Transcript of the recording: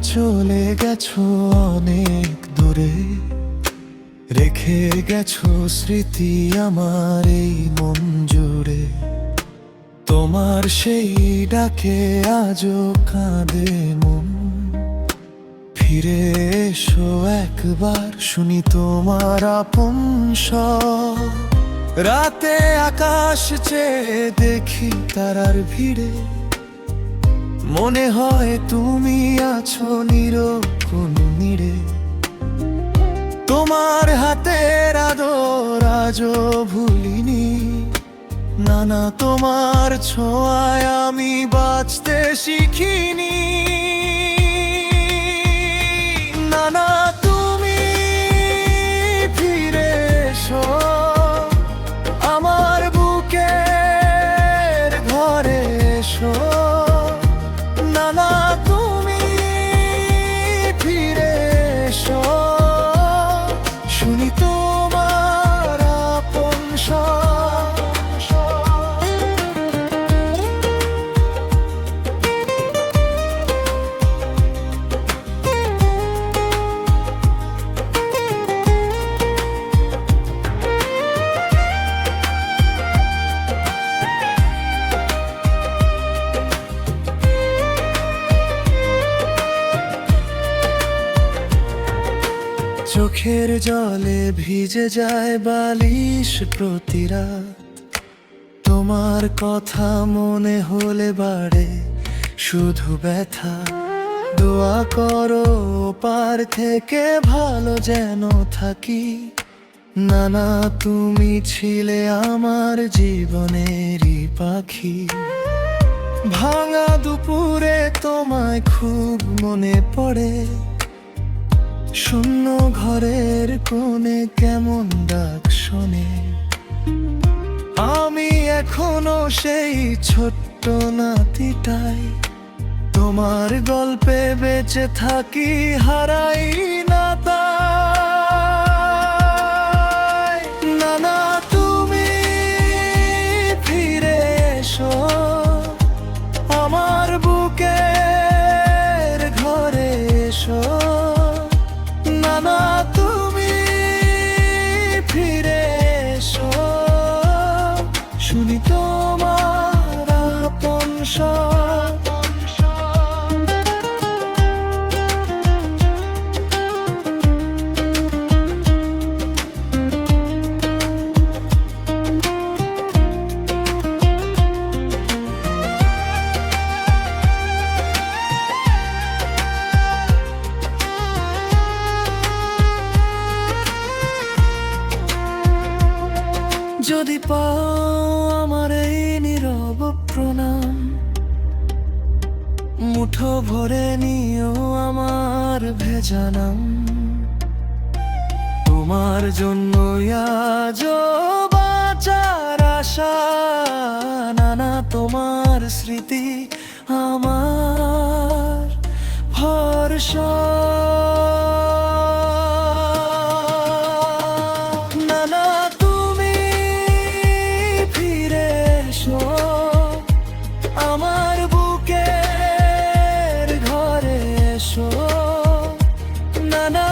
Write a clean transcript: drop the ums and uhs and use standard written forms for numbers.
চলে গেছো অনেক দূরে, রেখে গেছো স্মৃতি আমার এই মন জুড়ে। তোমার সেই ডাকে আজও কাঁদে মন। ফিরে এসো একবার, শুনি তোমার আপন স্বর। রাতে আকাশ চেয়ে দেখি তারার ভিড়ে, মনে হয় তুমি আছো নীরব কোন নীড়ে। তোমার হাতের আদর আজও ভুলিনি, না না তোমার ছোঁয়ায় আমি বাঁচতে শিখিনি। না না তুমি ফিরে এসো আমার বুকের ঘরে এসো। না না তুমি ফিরে এসো, শুনি তোমার আপন স্বর। চোখের জলে ভিজে যায় বালিশ প্রতি রাত। তোমার কথা মনে হলে বাড়ে শুধু ব্যথা। দোয়া করো পার থেকে ভালো যেন থাকি। না না তুমি ছিলে আমার জীবনেরই পাখি। ভাঙা দুপুরে তোমায় খুব মনে পড়ে, শূন্য ঘরের কোণে কেমন ডাক শোনে। আমি এখনো সেই ছোট্ট নাতিটাই, তোমার গল্পে বেঁচে থাকি, হারাই না তাই। না না তুমি ফিরে এসো আমার বুকের ঘরে এসো। না না তুমি ফিরে এসো, শুনি তোমার আপন স্বর। যদি পাও আমার এই নীরব প্রণাম, মুঠো ভরে নিও আমার ভেজা নাম। তোমার জন্য আজও বাঁচার আশা। না না তোমার স্মৃতি আমার ভরসা। না না তুমি ফিরে এসো আমার বুকের ঘরে এসো। না না